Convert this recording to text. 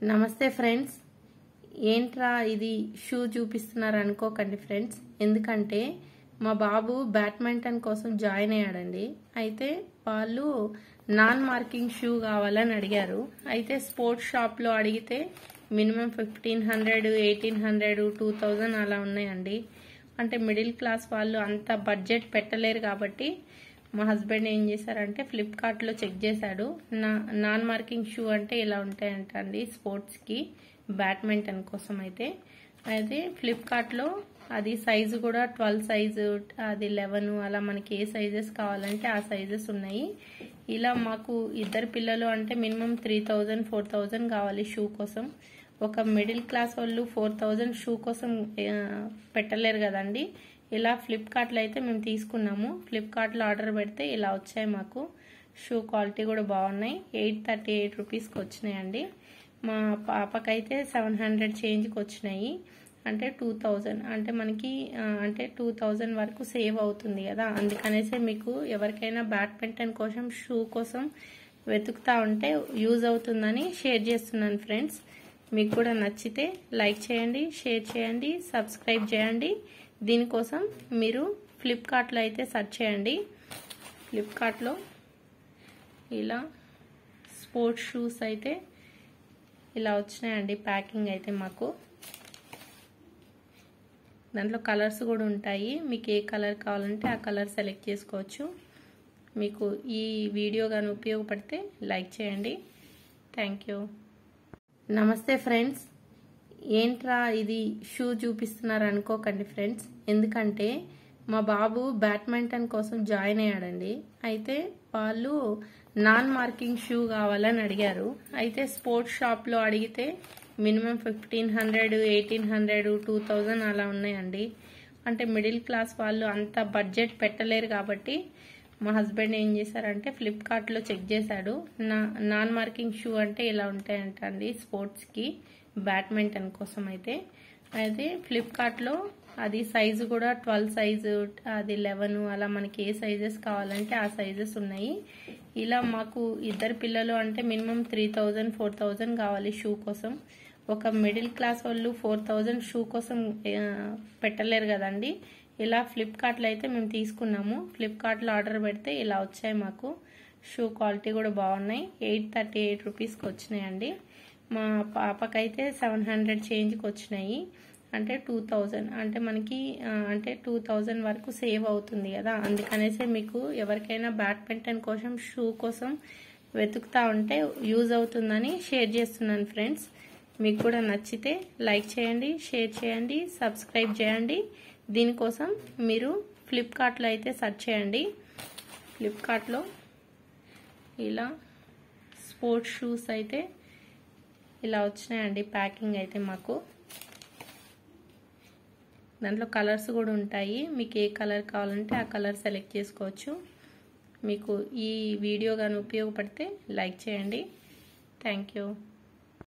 నమస్తే ఫ్రెండ్స్, ఏంట్రా ఇది షూ చూపిస్తున్నారు అనుకోకండి ఫ్రెండ్స్. ఎందుకంటే మా బాబు బ్యాడ్మింటన్ కోసం జాయిన్ అయ్యాడండి. అయితే వాళ్ళు నాన్ మార్కింగ్ షూ కావాలని అడిగారు. అయితే స్పోర్ట్స్ షాప్లో అడిగితే మినిమం 1500, 1800, 2000 అలా ఉన్నాయండి. అంటే మిడిల్ క్లాస్ వాళ్ళు అంత బడ్జెట్ పెట్టలేరు కాబట్టి మా హస్బెండ్ ఏం చేశారంటే ఫ్లిప్కార్ట్లో చెక్ చేశాడు. నాన్ మార్కింగ్ షూ అంటే ఇలా ఉంటాయంట అండి స్పోర్ట్స్కి, బ్యాడ్మింటన్ కోసం. అయితే ఫ్లిప్కార్ట్లో అది సైజు కూడా 12 సైజు, అది 11 అలా మనకి ఏ సైజెస్ కావాలంటే ఆ సైజెస్ ఉన్నాయి. ఇలా మాకు ఇద్దరు పిల్లలు అంటే మినిమం 3000, 4000 కావాలి షూ కోసం. ఒక మిడిల్ క్లాస్ వాళ్ళు 4000 షూ కోసం పెట్టలేరు కదండి. ఇలా ఫ్లిప్కార్ట్లో అయితే మేము తీసుకున్నాము. ఫ్లిప్కార్ట్లో ఆర్డర్ పెడితే ఇలా వచ్చాయి మాకు. షూ క్వాలిటీ కూడా బాగున్నాయి. 838 రూపీస్కి వచ్చినాయండి. మా పాపకైతే 700 చేంజ్కి వచ్చినాయి. అంటే 2000, అంటే మనకి అంటే 2000 వరకు సేవ్ అవుతుంది కదా. అందుకనేసి మీకు ఎవరికైనా బ్యాడ్మింటన్ కోసం షూ కోసం వెతుకుతా ఉంటే యూజ్ అవుతుందని షేర్ చేస్తున్నాను ఫ్రెండ్స్. మీకు కూడా నచ్చితే లైక్ చేయండి, షేర్ చేయండి, సబ్స్క్రైబ్ చేయండి. దీనికోసం మీరు ఫ్లిప్కార్ట్లో అయితే సెర్చ్ చేయండి. ఫ్లిప్కార్ట్లో ఇలా స్పోర్ట్స్ షూస్ అయితే ఇలా వచ్చినాయండి. ప్యాకింగ్ అయితే మాకు దాంట్లో కలర్స్ కూడా ఉంటాయి. మీకు ఏ కలర్ కావాలంటే ఆ కలర్ సెలెక్ట్ చేసుకోవచ్చు. మీకు ఈ వీడియో కానీ ఉపయోగపడితే లైక్ చేయండి. Thank you. నమస్తే ఫ్రెండ్స్, ఏంట్రా ఇది షూ చూపిస్తున్నారు అనుకోకండి ఫ్రెండ్స్. ఎందుకంటే మా బాబు బ్యాడ్మింటన్ కోసం జాయిన్ అయ్యాడండి. అయితే వాళ్ళు నాన్ మార్కింగ్ షూ కావాలని అడిగారు. అయితే స్పోర్ట్స్ షాప్లో అడిగితే మినిమం 1500, 1800, 2000 అలా ఉన్నాయండి. అంటే మిడిల్ క్లాస్ వాళ్ళు అంత బడ్జెట్ పెట్టలేరు కాబట్టి మా హస్బెండ్ ఏం చేశారంటే ఫ్లిప్కార్ట్లో చెక్ చేశాడు. నాన్ మార్కింగ్ షూ అంటే ఇలా ఉంటాయంట అండి స్పోర్ట్స్కి, బ్యాడ్మింటన్ కోసం. అయితే ఫ్లిప్కార్ట్లో అది సైజు కూడా 12 సైజు, అది 11 అలా మనకి ఏ సైజెస్ కావాలంటే ఆ సైజెస్ ఉన్నాయి. ఇలా మాకు ఇద్దరు పిల్లలు అంటే మినిమం 3000, 4000 కావాలి షూ కోసం. ఒక మిడిల్ క్లాస్ వాళ్ళు 4000 షూ కోసం పెట్టలేరు కదండి. ఇలా ఫ్లిప్కార్ట్లో అయితే మేము తీసుకున్నాము. ఫ్లిప్కార్ట్లో ఆర్డర్ పెడితే ఇలా వచ్చాయి మాకు. షూ క్వాలిటీ కూడా బాగున్నాయి. 838 రూపీస్కి వచ్చినాయండి. మా పాపకైతే 700 చేంజ్కి వచ్చినాయి. అంటే 2000, అంటే మనకి అంటే 2000 వరకు సేవ్ అవుతుంది కదా. అందుకనేసి మీకు ఎవరికైనా బ్యాడ్మింటన్ కోసం షూ కోసం వెతుకుతా ఉంటే యూజ్ అవుతుందని షేర్ చేస్తున్నాను ఫ్రెండ్స్. మీకు కూడా నచ్చితే లైక్ చేయండి, షేర్ చేయండి, సబ్స్క్రైబ్ చేయండి. దీనికోసం మీరు ఫ్లిప్కార్ట్లో అయితే సెర్చ్ చేయండి. ఫ్లిప్కార్ట్లో ఇలా స్పోర్ట్స్ షూస్ అయితే ఇలా వచ్చినాయండి. ప్యాకింగ్ అయితే మాకు దాంట్లో కలర్స్ కూడా ఉంటాయి. మీకు ఏ కలర్ కావాలంటే ఆ కలర్ సెలెక్ట్ చేసుకోవచ్చు. మీకు ఈ వీడియో కానీ ఉపయోగపడితే లైక్ చేయండి. Thank you.